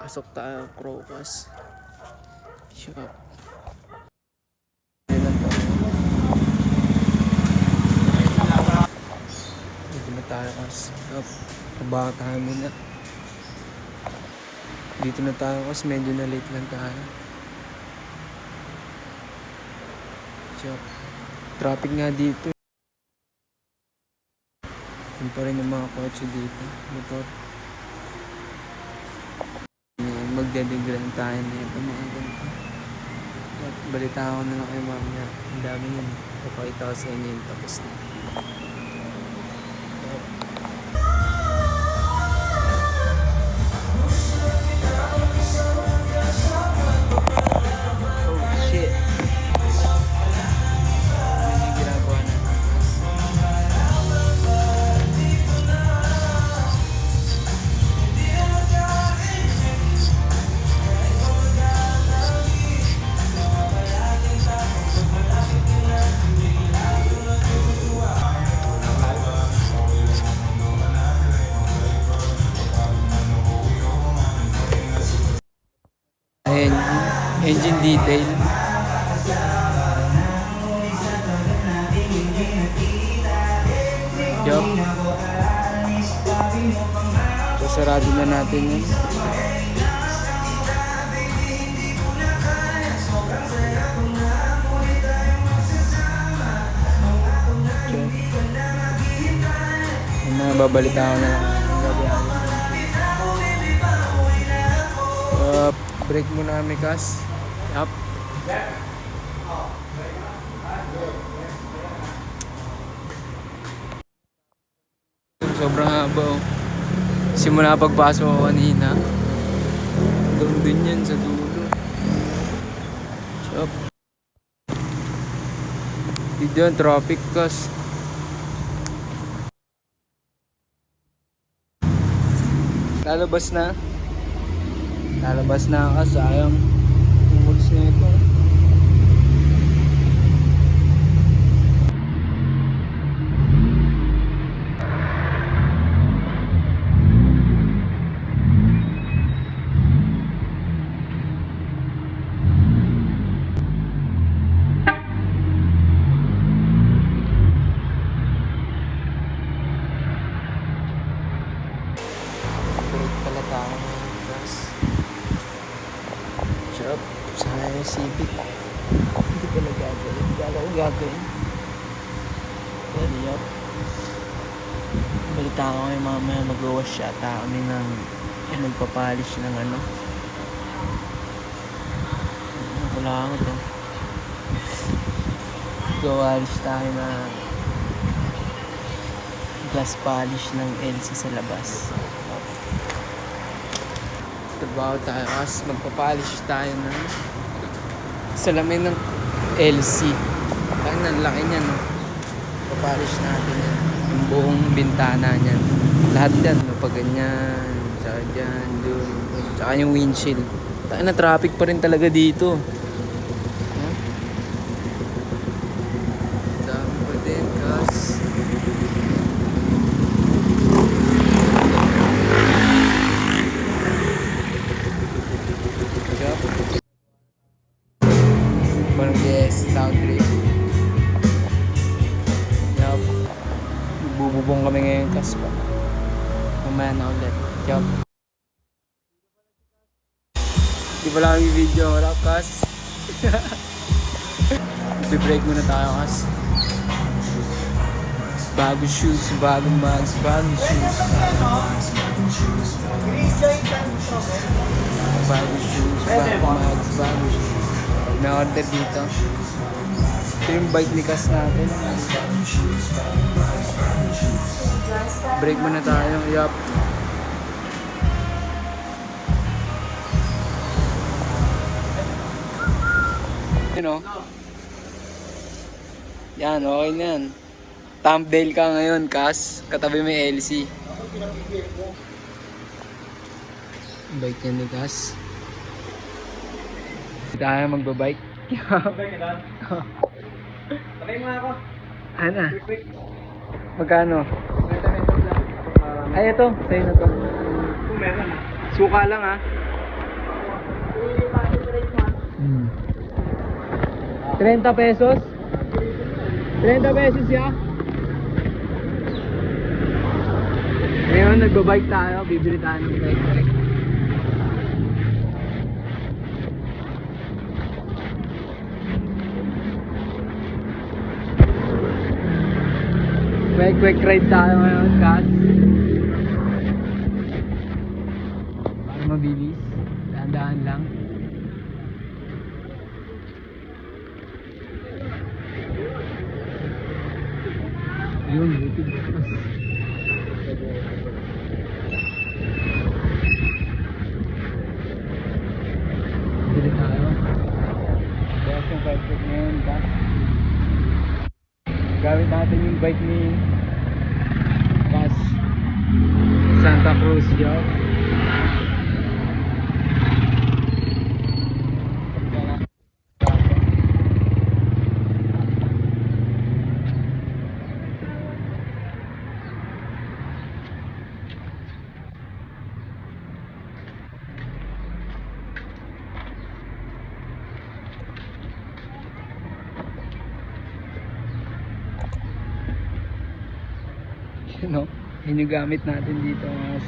Pasok tayo, Crocus Shop. Dito na tayo kasi. Trabaho tayo muna. Dito na tayo kasi medyo na late lang tayo. Shop. Traffic nga dito. Yun pa rin yung mga kotse dito. Motor. Magdedegraan tayo nito mga ganito. Balita ko na lang kay mamaya. Ang dami yun. Papakita ko sa inyo yung tapos na. Engine detail. Yup. So, sarado na natin yun. Babalita ko na lang. Break muna kami, Kas. Yup. Sobrang haba, oh. Simula pagpasok ko kanina. Doon yan sa dulo. Yup. Dito yung traffic, Kas. Lalabas na. Lalabas na ka, sayang. Umulis na ito. Break pala tayo ng gas. Sarap. Sana yung Civic. Hindi pala gagawin. Gala ko gagawin. Pero yup. Balita ko ngayon mamaya mag-wash yata kami ng magpapolish ng ano. Wala ko ito. Mag-wash tayo na glass polish ng LC sa labas. Trabaho tayo kasi magpapolish tayo ng salamin ng LC. Ang laki niya, no? Papolish natin yan. Yung buong bintana niyan. Lahat yan, no? Pag ganyan, tsaka dyan, dun, tsaka yung windshield. Tayo na traffic pa rin talaga dito. Dami pa din, kas. Downgrade. Yup. Bububong kami ngayon, kas pa. Mamaya na ulit. Yup. Di pala kami video. Wala, kas. Break muna tayo, kas. Bagong shoes, bagong bags, bagong shoes. Bagong shoes, bagong bags, bagong shoes. May order dito. Ito yung bike ni Kas natin. Break muna tayo. Yup. You know? Yan, okay na yan. Thumbnail ka ngayon, Kas. Katabi mo yung LC. Bike yan ni Kas. Hindi tayo magbabike. Magbabike ka lang? Patay mo ako. Ano? Magkano? Ay, ito. Sa'yo na to. Suka lang, ha? 30 pesos? 30 pesos ya? Ngayon nagbabike tayo, bibili tayo ng bike. Quick ride tayo ngayon, guys. Para mabilis, dahan-dahan lang. Yun, buti bukas. Bili tayo. Bukas yung bike ngayon, guys. Gamit natin yung bike ni Cas Santa Cruz yun. No? Yun yung gamit natin dito, mas.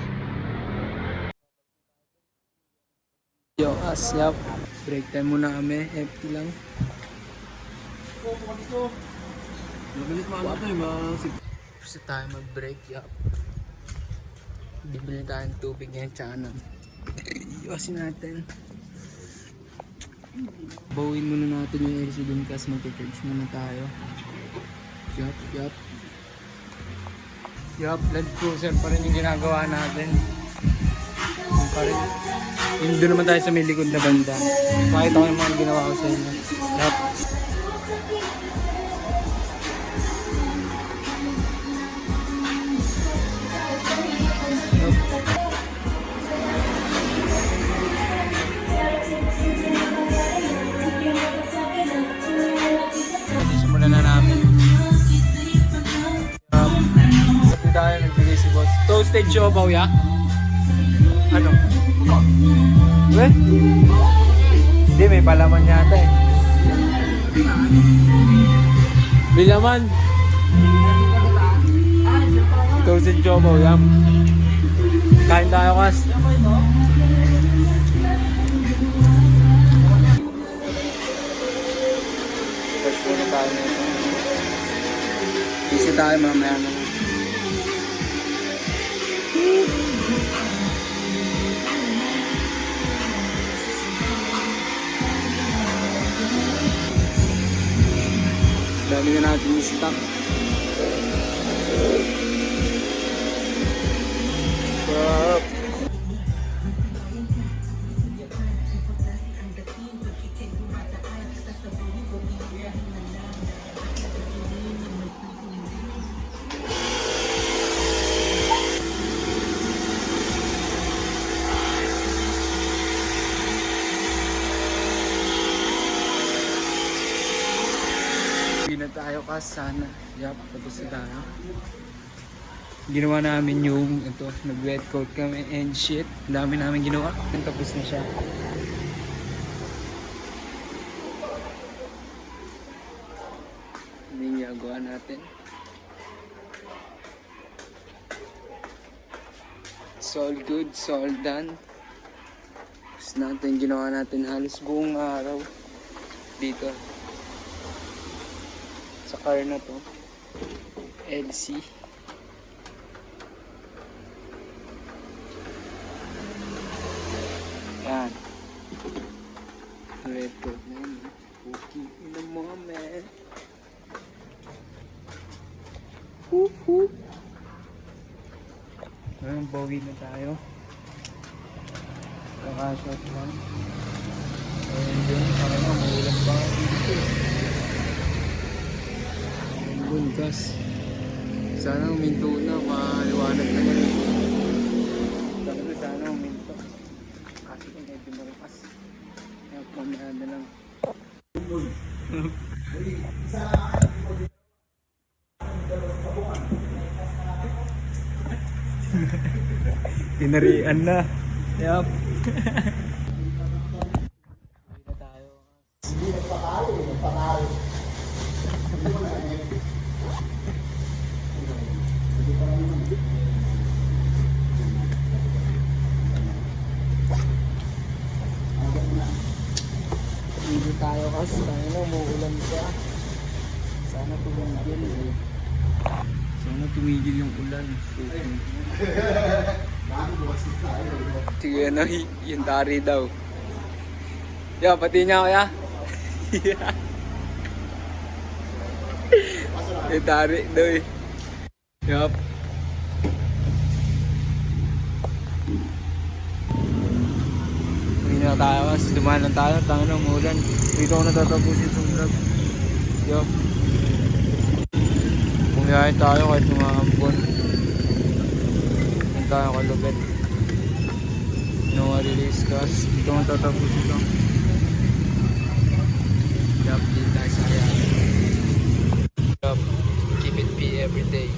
Yo, yap. Break time muna kami, FT lang. Gusto tayo mag-break, yap. Bibili tayo ng tubig ngayon, tsaka ng iwasin natin. Bawin muna natin yung LC dun kasi mag-charge muna tayo. Yap. Yup, Land Cruiser pa rin yung ginagawa natin. Yung pa rin. Yung doon naman tayo sa may likod na banda. Pakita ko yung mga ginawa ko sa inyo. Yup. Simulan na namin. Tayo nagbigay si boss. Toasted siopaw ya? Ano? Eh? Hindi, may palaman yata eh. Bilaman. Toasted siopaw ya. Kain tayo, Kas. First na tayo nito. Busy tayo mamaya naman. Dami na natin yung stock. Wow. Hindi na tayo Kas, sana. Yup, tapos na tayo. Ginawa namin yung ito, nag-wet coat kami and shit. Ang dami namin ginawa. Tapos na siya. Hindi yung ginagawa natin. It's all good, it's all done. Tapos natin, ginawa natin halos buong araw dito. Sa car na to, LC. Yan. Red coat na yun. Cookie in the moment. Woo-hoo. Ngayon, bawi na tayo. Kakashot lang. Ayun yun, parang mamulat pa dito. Bungas. Sana uminto na, maliwanag na yan. Sana uminto. Kasi kung medyo maripas. Kaya mamaya na lang. Tinarian na. Yup. tayo kasi tayo umuulan pa. Sana tumigil eh. Sana tumigil yung ulan. Sige ano, yung tari daw. Yo, pati niya kuya. Yung tari daw eh. Yup. Uwi na tayo kasi dumaan lang tayo. Tangan na umulan. Dito ako natatapusin itong vlog. Yup. Bumiyahin tayo kahit umahambon. Punta tayo kalupit. No release cast. Dito ako natatapusin ito. Yup, dito tayo sa kaya. Yup. Keep it P every day.